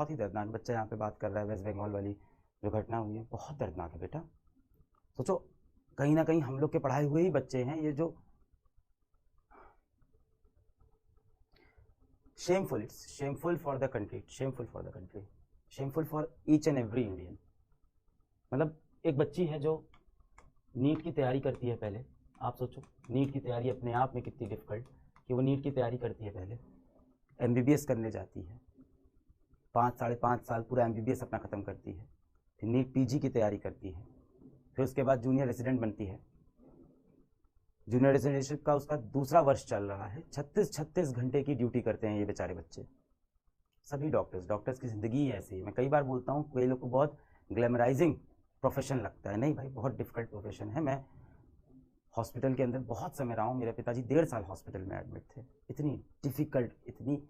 बहुत ही दर्दनाक। बच्चा यहाँ पे बात कर रहा है, वेस्ट बंगाल वाली जो घटना हुई है बहुत दर्दनाक है बेटा। सोचो कहीं ना कहीं हम लोग के पढ़ाए हुए ही बच्चे हैं ये जो shameful, it's shameful for the country, shameful for the country, shameful for each and every Indian. मतलब एक बच्ची है जो नीट की तैयारी करती है, पहले आप सोचो नीट की तैयारी अपने आप में कितनी डिफिकल्ट कि वो नीट की तैयारी करती है, पहले एमबीबीएस करने जाती है, 5-5.5 साल पूरा एमबीबीएस अपना ख़त्म करती है, फिर नीट पीजी की तैयारी करती है, फिर उसके बाद जूनियर रेसिडेंट बनती है। जूनियर रेसिडेंटशिप का उसका दूसरा वर्ष चल रहा है, 36 घंटे की ड्यूटी करते हैं ये बेचारे बच्चे। सभी डॉक्टर्स की ज़िंदगी ही ऐसी है। मैं कई बार बोलता हूँ कई लोग को बहुत ग्लैमराइजिंग प्रोफेशन लगता है, नहीं भाई बहुत डिफिकल्ट प्रोफेशन है। मैं हॉस्पिटल के अंदर बहुत समय रहा हूँ, मेरे पिताजी 1.5 साल हॉस्पिटल में एडमिट थे। इतनी डिफिकल्ट, इतनी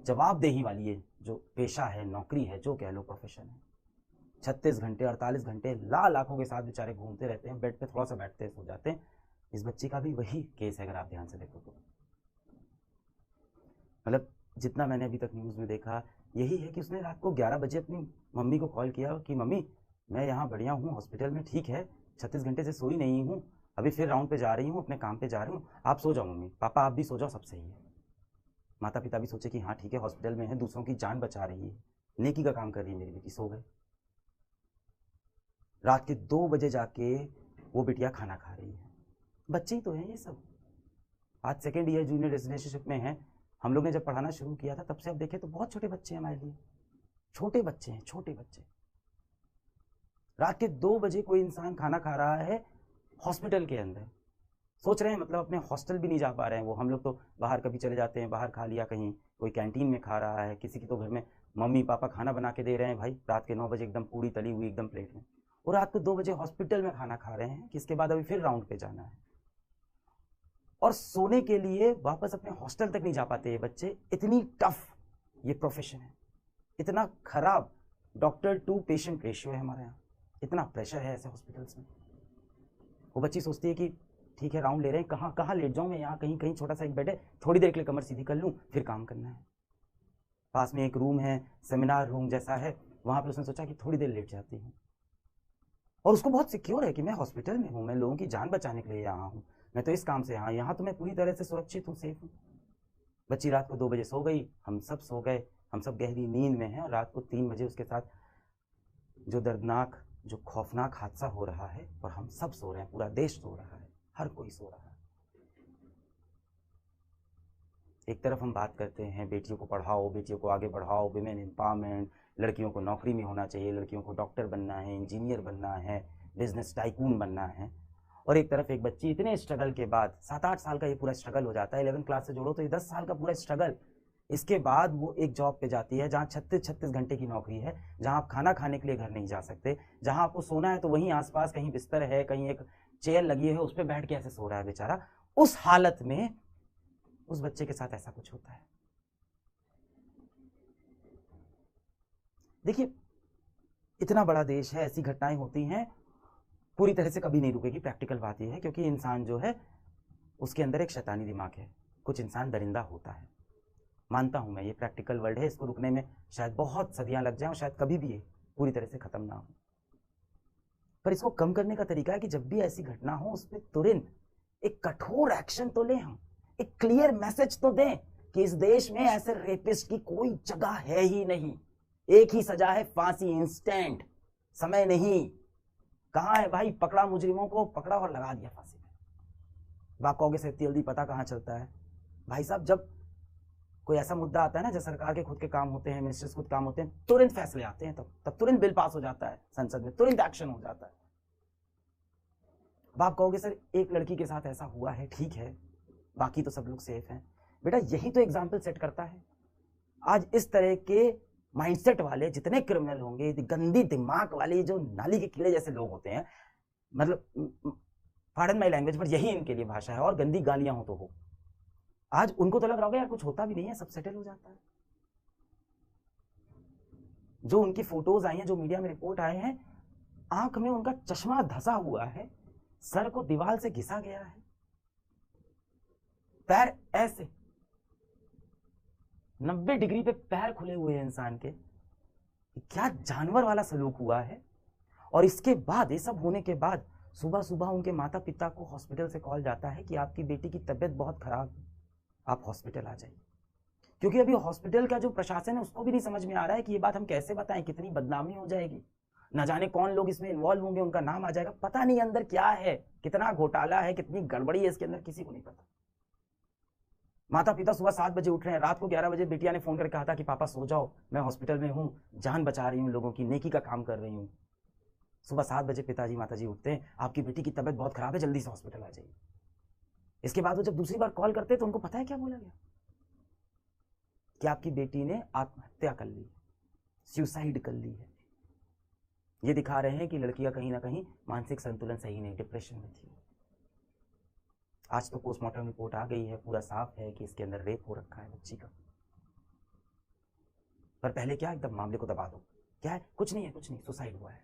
जवाबदेही वाली ये जो पेशा है, नौकरी है, जो कह लो प्रोफेशन है। 36 घंटे 48 घंटे लाखों के साथ बेचारे घूमते रहते हैं, बेड पे थोड़ा सा बैठते हैं, सो जाते हैं। इस बच्ची का भी वही केस है अगर आप ध्यान से देखो तो। मतलब जितना मैंने अभी तक न्यूज़ में देखा यही है कि उसने रात को 11 बजे अपनी मम्मी को कॉल किया कि मम्मी मैं यहाँ बढ़िया हूँ हॉस्पिटल में, ठीक है, 36 घंटे से सोई नहीं हूँ, अभी फिर राउंड पे जा रही हूँ, अपने काम पे जा रही हूँ, आप सो जाओ मम्मी, पापा आप भी सो जाओ, सब सही है। माता पिता भी सोचे कि हाँ ठीक है, हॉस्पिटल में है, दूसरों की जान बचा रही है, नेकी का काम कर रही है मेरी बेटी, सो गए। रात के 2 बजे जाके वो बिटिया खाना खा रही है। बच्चे ही तो हैं ये सब। आज सेकेंड ईयर जूनियर रेजिडेंशिप में है। हम लोग ने जब पढ़ाना शुरू किया था तब से अब देखें तो बहुत छोटे बच्चे हैं हमारे लिए, छोटे बच्चे हैं, छोटे बच्चे। रात के 2 बजे कोई इंसान खाना खा रहा है हॉस्पिटल के अंदर। सोच रहे हैं मतलब अपने हॉस्टल भी नहीं जा पा रहे हैं वो। हम लोग तो बाहर कभी चले जाते हैं, बाहर खा लिया, कहीं कोई कैंटीन में खा रहा है, किसी की तो घर में मम्मी पापा खाना बना के दे रहे हैं भाई, रात के 9 बजे एकदम पूरी तली हुई एकदम प्लेट में, और रात को 2 बजे हॉस्पिटल में खाना खा रहे हैं, किसके बाद अभी फिर राउंड पे जाना है, और सोने के लिए वापस अपने हॉस्टल तक नहीं जा पाते ये बच्चे। इतनी टफ ये प्रोफेशन है, इतना खराब डॉक्टर टू पेशेंट रेशियो है हमारे यहाँ, इतना प्रेशर है ऐसे हॉस्पिटल्स में। वो बच्ची सोचती है कि ठीक है राउंड ले रहे हैं, कहाँ कहाँ लेट जाऊँ मैं, यहाँ कहीं कहीं छोटा सा एक बेड है, थोड़ी देर के लिए कमर सीधी कर लूँ, फिर काम करना है। पास में एक रूम है, सेमिनार रूम जैसा है, वहाँ पे उसने सोचा कि थोड़ी देर लेट जाती हूँ, और उसको बहुत सिक्योर है कि मैं हॉस्पिटल में हूँ, मैं लोगों की जान बचाने के लिए यहाँ हूँ, मैं तो इस काम से यहाँ तो मैं पूरी तरह से सुरक्षित हूँ, सेफ हूँ। बच्ची रात को 2 बजे सो गई, हम सब सो गए, हम सब गहरी नींद में हैं, और रात को 3 बजे उसके साथ जो दर्दनाक, जो खौफनाक हादसा हो रहा है, और हम सब सो रहे हैं, पूरा देश सो रहा है, हर कोई सो रहा है। एक तरफ हम बात करते हैं बेटियों को पढ़ाओ, बेटियों को आगे बढ़ाओ, विमेन एम्पावरमेंट, लड़कियों को नौकरी में होना चाहिए, लड़कियों को डॉक्टर बनना है, इंजीनियर बनना है, बिजनेस टाइकून बनना है, और एक तरफ एक बच्ची इतने स्ट्रगल के बाद, 7-8 साल का ये पूरा स्ट्रगल हो जाता है, 11th क्लास से जोड़ो तो ये 10 साल का पूरा स्ट्रगल, इसके बाद वो एक जॉब पे जाती है जहाँ 36 घंटे की नौकरी है, जहाँ आप खाना खाने के लिए घर नहीं जा सकते, जहाँ आपको सोना है तो वहीं आसपास कहीं बिस्तर है, कहीं एक चेयर लगी है, उस पर बैठ के ऐसे सो रहा है बेचारा। उस हालत में उस बच्चे के साथ ऐसा कुछ होता है। देखिए इतना बड़ा देश है, ऐसी घटनाएं होती हैं, पूरी तरह से कभी नहीं रुकेगी। प्रैक्टिकल बात यह है क्योंकि इंसान जो है उसके अंदर एक शैतानी दिमाग है, कुछ इंसान दरिंदा होता है, मानता हूं मैं, ये प्रैक्टिकल वर्ल्ड है, इसको रुकने में शायद बहुत सदियां लग जाएं और शायद कभी भी ये पूरी तरह से खत्म ना हो। पर इसको कम करने का तरीका है कि जब भी ऐसी घटना हो उस पर तुरंत एक कठोर एक्शन तो लें, हम एक क्लियर मैसेज तो दें कि इस देश में ऐसे रेपिस्ट की कोई जगह है ही नहीं, एक ही सजा है, फांसी, इंस्टेंट, समय नहीं। कहां है भाई, पकड़ा मुजरिमों को, पकड़ा और लगा दिया फांसी पे। आप कहोगे से जल्दी पता कहां चलता है भाई साहब, जब कोई ऐसा मुद्दा आता है ना, जब सरकार के खुद के काम होते हैं, मिनिस्टर्स खुद काम होते हैं, तुरंत फैसले आते हैं, तब तुरंत बिल पास हो जाता है संसद में, तुरंत एक्शन हो जाता है। अब आप कहोगे सर एक लड़की के साथ ऐसा हुआ है, ठीक है, बाकी तो सब लोग सेफ हैं। बेटा यही तो एग्जाम्पल सेट करता है। आज इस तरह के माइंडसेट वाले जितने क्रिमिनल होंगे, गंदी दिमाग वाले जो नाली के कीड़े जैसे लोग होते हैं, मतलब पार्डन माई लैंग्वेज पर यही इनके लिए भाषा है, और गंदी गालियां हो तो हो, आज उनको तो लग रहा होगा यार कुछ होता भी नहीं है, सब सेटल हो जाता है। जो उनकी फोटोज आई हैं, जो मीडिया में रिपोर्ट आए हैं, आंख में उनका चश्मा धंसा हुआ है, सर को दीवार से घिसा गया है, पैर ऐसे, 90 डिग्री पे पैर खुले हुए हैं इंसान के। क्या जानवर वाला सलूक हुआ है। और इसके बाद, ये सब होने के बाद, सुबह सुबह उनके माता पिता को हॉस्पिटल से कॉल जाता है कि आपकी बेटी की तबीयत बहुत खराब है, आप हॉस्पिटल आ जाइए। क्योंकि अभी हॉस्पिटल का जो प्रशासन है उसको भी नहीं समझ में आ रहा है कि ये बात हम कैसे बताएं, कितनी बदनामी हो जाएगी, ना जाने कौन लोग इसमें इन्वॉल्व होंगे, उनका नाम आ जाएगा, पता नहीं अंदर क्या है, कितना घोटाला है, कितनी गड़बड़ी है इसके अंदर, किसी को नहीं पता। माता पिता सुबह 7 बजे उठ रहे हैं, रात को 11 बजे बिटिया ने फोन करके कहा था कि पापा सो जाओ, मैं हॉस्पिटल में हूँ, जान बचा रही हूँ लोगों की, नेकी का काम कर रही हूँ। सुबह 7 बजे पिताजी माताजी उठते हैं, आपकी बेटी की तबीयत बहुत खराब है, जल्दी से हॉस्पिटल आ जाइए। इसके बाद वो जब दूसरी बार कॉल करते तो उनको पता है क्या बोला गया, कि आपकी बेटी ने आत्महत्या कर ली, सुसाइड कर ली है। ये दिखा रहे हैं कि लड़की का कहीं ना कहीं मानसिक संतुलन सही नहीं, डिप्रेशन में थी। आज तो पोस्टमार्टम रिपोर्ट आ गई है, पूरा साफ है कि इसके अंदर रेप हो रखा है बच्ची का। पर पहले क्या एकदम मामले को दबा दो, क्या है, कुछ नहीं है, कुछ नहीं, सुसाइड हुआ है,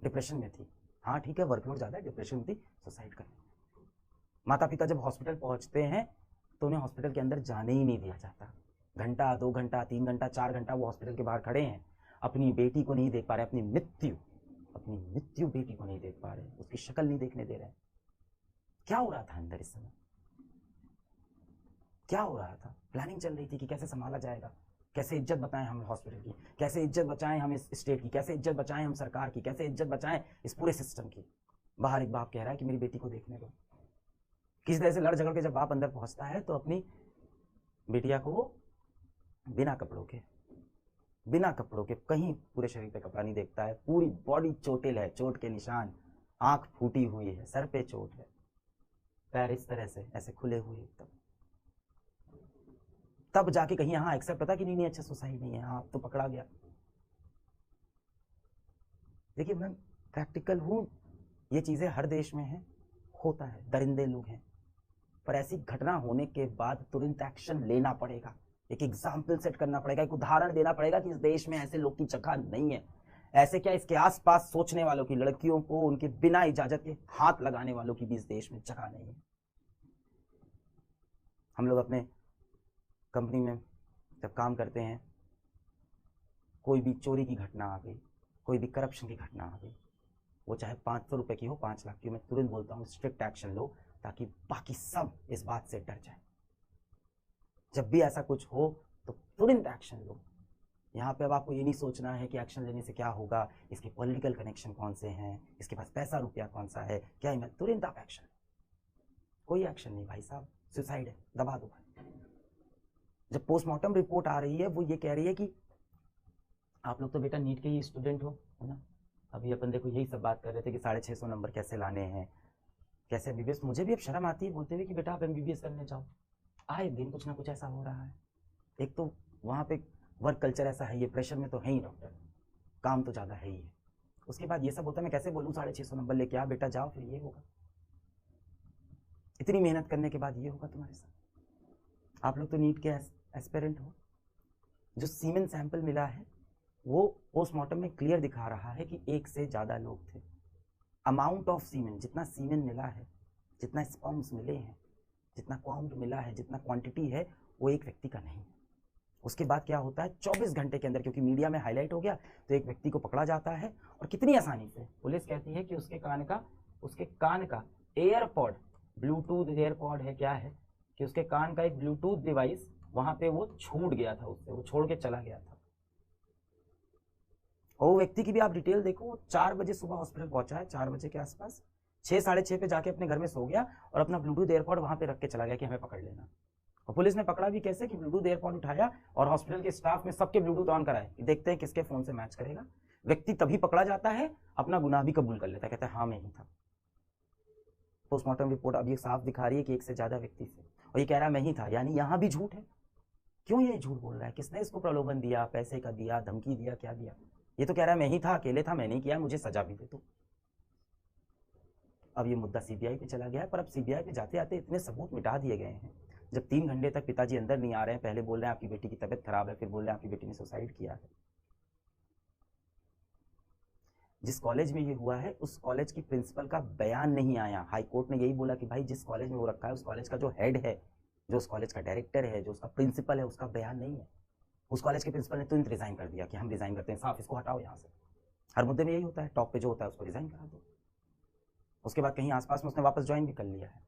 डिप्रेशन में थी। हाँ ठीक है, वर्कलोड ज्यादा है, डिप्रेशन में थी, सुसाइड कर। माता पिता जब हॉस्पिटल पहुंचते हैं तो उन्हें हॉस्पिटल के अंदर जाने ही नहीं दिया जाता। घंटा, 2 घंटा, 3 घंटा, 4 घंटा वो हॉस्पिटल के बाहर खड़े हैं, अपनी बेटी को नहीं देख पा रहे, अपनी मृत्यु बेटी को नहीं देख पा रहे, उसकी शक्ल नहीं देखने दे रहे। क्या हो रहा था अंदर इस समय, क्या हो रहा था? प्लानिंग चल रही थी कि कैसे संभाला जाएगा, कैसे इज्जत बचाएं हम हॉस्पिटल की, कैसे इज्जत बचाएं हम इस स्टेट की, कैसे इज्जत बचाएं हम सरकार की, कैसे इज्जत बचाएं इस पूरे सिस्टम की। बाहर एक बाप कह रहा है कि मेरी बेटी को देखने दो। किसी तरह से लड़ झगड़ के जब बाप अंदर पहुंचता है तो अपनी बेटिया को बिना कपड़ों के कहीं पूरे शरीर पे कपड़ा नहीं देखता है, पूरी बॉडी चोटिल है, चोट के निशान, आंख फूटी हुई है, सर पे चोट है, पैर इस तरह से ऐसे खुले हुए एकदम। तब जाके कहीं हाँ एक्सेप्ट होता कि नहीं अच्छा सुसाइड नहीं है, हाँ तो पकड़ा गया। देखिए मैं प्रैक्टिकल हूं, ये चीजें हर देश में है, होता है, दरिंदे लोग हैं, पर ऐसी घटना होने के बाद तुरंत एक्शन लेना पड़ेगा, एक एग्जाम्पल सेट करना पड़ेगा, एक उदाहरण देना पड़ेगा कि इस देश में ऐसे लोग की जगह नहीं है। ऐसे क्या, इसके आसपास सोचने वालों की, लड़कियों को उनके बिना इजाजत के हाथ लगाने वालों की भी इस देश में जगह नहीं है। हम लोग अपने कंपनी में जब काम करते हैं, कोई भी चोरी की घटना आ गई, कोई भी करप्शन की घटना आ गई, वो चाहे 500 रुपए की हो, 5 लाख की हो, मैं तुरंत बोलता हूँ स्ट्रिक्ट एक्शन लो, ताकि बाकी सब इस बात से डर जाए। जब भी ऐसा कुछ हो तो तुरंत एक्शन लो। यहाँ पे अब आपको ये नहीं सोचना है कि एक्शन लेने से क्या होगा, इसके पॉलिटिकल कनेक्शन कौन से हैं, इसके पास पैसा रुपया कौन सा है, क्या मैं तुरंत आप एक्शन। कोई एक्शन नहीं भाई साहब, सुसाइड है, दबा दो भाई। जब पोस्टमार्टम रिपोर्ट आ रही है वो ये कह रही है कि आप लोग तो बेटा नीट के ही स्टूडेंट हो, है ना, अभी अपन देखो यही सब बात कर रहे थे कि 650 नंबर कैसे लाने हैं, कैसे एमबीबीएस। मुझे भी अब शर्म आती है बोलते हुए कि बेटा आप एमबीबीएस करने जाओ, आए दिन कुछ ना कुछ ऐसा हो रहा है। एक तो वहाँ पे वर्क कल्चर ऐसा है, ये प्रेशर में तो है ही डॉक्टर, काम तो ज़्यादा है ही है। उसके बाद ये सब होता है, मैं कैसे बोलूँ 650 नंबर लेके आ बेटा जाओ, फिर ये होगा, इतनी मेहनत करने के बाद ये होगा तुम्हारे साथ। आप लोग तो नीट के एस्पिरेंट हो। जो सीमेन सैंपल मिला है वो पोस्टमार्टम में क्लियर दिखा रहा है कि 1 से ज़्यादा लोग थे। अमाउंट ऑफ सीमेन, जितना सीमेन मिला है, जितना स्पर्म्स मिले हैं, जितना काउंट मिला है, जितना क्वांटिटी है, वो एक व्यक्ति का नहीं है। उसके बाद क्या होता है, 24 घंटे के अंदर, क्योंकि मीडिया में हाईलाइट हो गया, तो एक व्यक्ति को पकड़ा जाता है और कितनी आसानी से पुलिस कहती है कि उसके कान का एयरपॉड, ब्लूटूथ एयरपॉड है क्या है, कि उसके कान का एक ब्लूटूथ डिवाइस वहां पे वो छूट गया था, उससे वो छोड़ के चला गया था। और वो व्यक्ति की भी आप डिटेल देखो, वो 4 बजे सुबह हॉस्पिटल पहुंचा है, 4 बजे के आसपास, 6 साढ़े 6 पे जाके अपने घर में सो गया और अपना ब्लूटूथ एयरपॉड वहां पे रख के चला गया कि हमें पकड़ लेना। और पुलिस ने पकड़ा भी कैसे, कि ब्लूटूथ एयरपॉड उठाया और हॉस्पिटल के स्टाफ में सबके ब्लूटूथ ऑन कराए, देखते हैं किसके फोन से मैच करेगा। व्यक्ति तभी पकड़ा जाता है, अपना गुनाह भी कबूल कर लेता है, कहता है हाँ मैं ही था। पोस्टमार्टम रिपोर्ट अब ये साफ दिखा रही है कि 1 से ज्यादा व्यक्ति थे, और ये कह रहा है मैं ही था, यानी यहाँ भी झूठ है। क्यों ये झूठ बोल रहा है, किसने इसको प्रलोभन दिया, पैसे का दिया, धमकी दिया, क्या दिया? ये तो कह रहा है मैं ही था, अकेले था, मैंने किया, मुझे सजा भी दे दो। अब ये मुद्दा सीबीआई पे चला गया है, पर अब सीबीआई पे जाते आते इतने सबूत मिटा दिए गए हैं। जब 3 घंटे तक पिताजी अंदर नहीं आ रहे हैं, पहले बोल रहे हैं आपकी बेटी की तबीयत खराब है, फिर बोल रहे हैं आपकी बेटी ने सुसाइड किया है। जिस कॉलेज में ये हुआ है उस कॉलेज की प्रिंसिपल का बयान नहीं आया। हाई कोर्ट ने यही बोला कि भाई जिस कॉलेज में वो रखा है उस कॉलेज का जो हेड है जो उस कॉलेज का डायरेक्टर है, जो उसका प्रिंसिपल है, उसका बयान नहीं है। उस कॉलेज के प्रिंसिपल ने तुरंत रिजाइन कर दिया कि हम रिजाइन करते हैं, साफ इसको हटाओ यहाँ से। हर मुद्दे में यही होता है, टॉप पे जो होता है उसको रिजाइन करा दो। उसके बाद कहीं आसपास में उसने वापस ज्वाइन भी कर लिया है।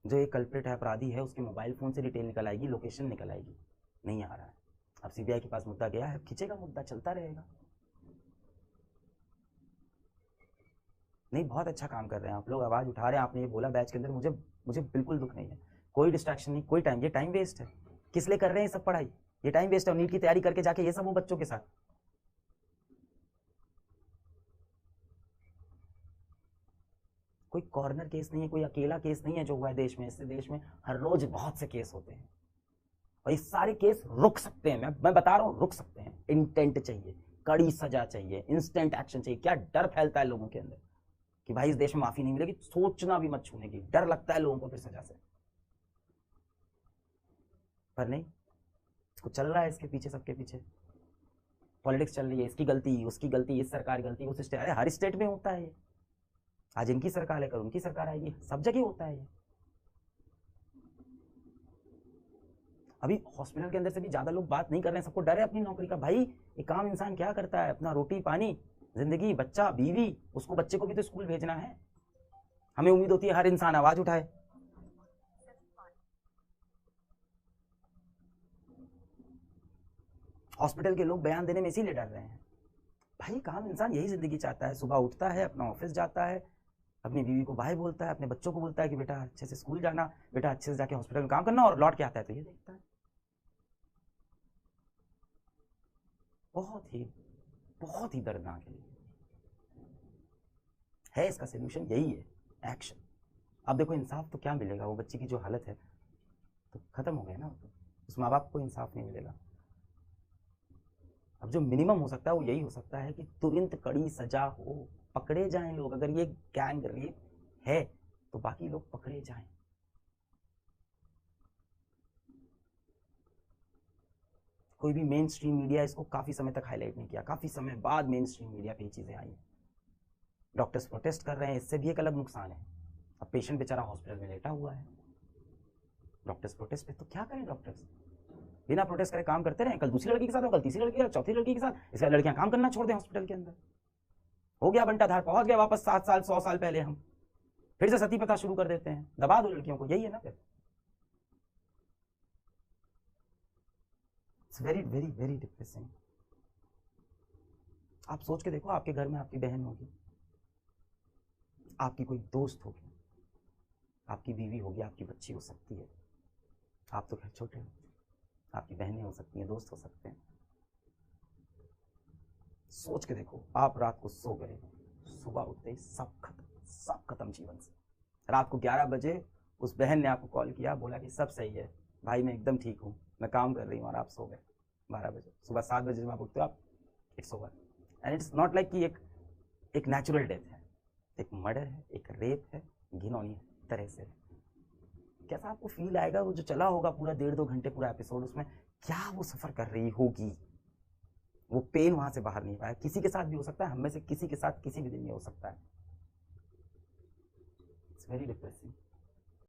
जो एक कल्प्रिट है, अपराधी है, उसके मोबाइल फोन से डिटेल निकल आएगी, लोकेशन निकल आएगी, नहीं आ रहा है। अब सीबीआई के पास मुद्दा गया है, खींचेगा मुद्दा, चलता रहेगा। नहीं, बहुत अच्छा काम कर रहे हैं आप लोग, आवाज उठा रहे हैं। आपने ये बोला बैच के अंदर, मुझे मुझे बिल्कुल दुख नहीं है, कोई डिस्ट्रैक्शन नहीं, कोई टाइम, ये टाइम वेस्ट है। किस लिए कर रहे हैं सब पढ़ाई? ये टाइम वेस्ट है। नीट की तैयारी करके जाके ये सब वो बच्चों के साथ, कोई कॉर्नर केस नहीं है, कोई अकेला केस नहीं है जो हुआ है देश में। इससे देश में हर रोज बहुत से केस होते हैं और ये सारे केस रुक सकते हैं। मैं बता रहा हूं, रुक सकते हैं। इंटेंट चाहिए, कड़ी सजा चाहिए, इंस्टेंट एक्शन चाहिए। क्या डर फैलता है लोगों के अंदर कि भाई इस देश में माफी नहीं मिलेगी, सोचना भी मत छूने की, डर लगता है लोगों को फिर सजा से। पर नहीं, इसको चल रहा है इसके पीछे, सबके पीछे पॉलिटिक्स चल रही है। इसकी गलती, उसकी गलती, इस सरकार की गलती, उस स्टेट। अरे हर स्टेट में होता है ये। आज इनकी सरकार है, कल उनकी सरकार आएगी, सब जगह होता है ये। अभी हॉस्पिटल के अंदर से भी ज्यादा लोग बात नहीं कर रहे हैं, सबको डर है अपनी नौकरी का। भाई एक आम इंसान क्या करता है? अपना रोटी पानी, जिंदगी, बच्चा, बीवी, उसको बच्चे को भी तो स्कूल भेजना है। हमें उम्मीद होती है हर इंसान आवाज उठाए। हॉस्पिटल के लोग बयान देने में इसीलिए डर रहे हैं। भाई काम इंसान यही जिंदगी चाहता है, सुबह उठता है, अपना ऑफिस जाता है, अपनी बीवी को बाय बोलता है, अपने बच्चों को बोलता है कि बेटा अच्छे से स्कूल जाना, बेटा अच्छे से जाके हॉस्पिटल में काम करना, और लौट के आता है तो ये देखता है। बहुत ही दर्दनाक है। इसका सोल्यूशन यही है, एक्शन। अब देखो इंसाफ तो क्या मिलेगा, वो बच्ची की जो हालत है तो खत्म हो गया ना, तो उस माँ बाप को इंसाफ नहीं मिलेगा। अब जो मिनिमम हो सकता है वो यही हो सकता है कि तुरंत कड़ी सजा हो, पकड़े जाएं लोग। अगर ये गैंग रेप है तो बाकी लोग पकड़े जाएं। कोई भी मेन स्ट्रीम मीडिया इसको काफी समय तक हाईलाइट नहीं किया, काफी समय बाद मेन स्ट्रीम मीडिया पे ये चीजें आई। डॉक्टर्स प्रोटेस्ट कर रहे हैं, इससे भी एक अलग नुकसान है। अब पेशेंट बेचारा हॉस्पिटल में लेटा हुआ है, डॉक्टर्स प्रोटेस्ट पे, तो क्या करें डॉक्टर्स? बिना प्रोटेस्ट करे काम करते रहे, कल दूसरी लड़की के साथ, कल तीसरी लड़की के साथ, चौथी लड़की के साथ। इसका लड़कियां काम करना छोड़ दें हॉस्पिटल के अंदर? हो गया बंटाधार, पहुंच गया वापस 7 साल 100 साल पहले। हम फिर से सती प्रथा शुरू कर देते हैं, दबा दो लड़कियों को, यही है ना फिर। It's very very very depressing. आप सोच के देखो, आपके घर में आपकी बहन होगी, आपकी कोई दोस्त होगी, आपकी बीवी होगी, आपकी बच्ची हो सकती है। आप तो खैर छोटे हो, आपकी बहनें हो सकती हैं, दोस्त हो सकते हैं। सोच के देखो, आप रात को सो गए, सुबह उठते ही सब खत्म जीवन से। रात को 11 बजे उस बहन ने आपको कॉल किया, बोला कि सब सही है भाई, मैं एकदम ठीक हूँ, मैं काम कर रही हूँ, और आप सो गए 12 बजे। सुबह 7 बजे जब आप उठते हो, आप it's over. And it's not like कि एक नेचुरल डेथ है, एक मर्डर है, एक रेप है, घिनौनी तरह से। कैसा आपको फील आएगा? वो जो चला होगा पूरा 1.5-2 घंटे पूरा एपिसोड, उसमें क्या वो सफर कर रही होगी, वो पेन वहां से बाहर नहीं पाया। किसी के साथ भी हो सकता है, हम में से किसी के साथ किसी भी दिन में हो सकता है। It's very depressing.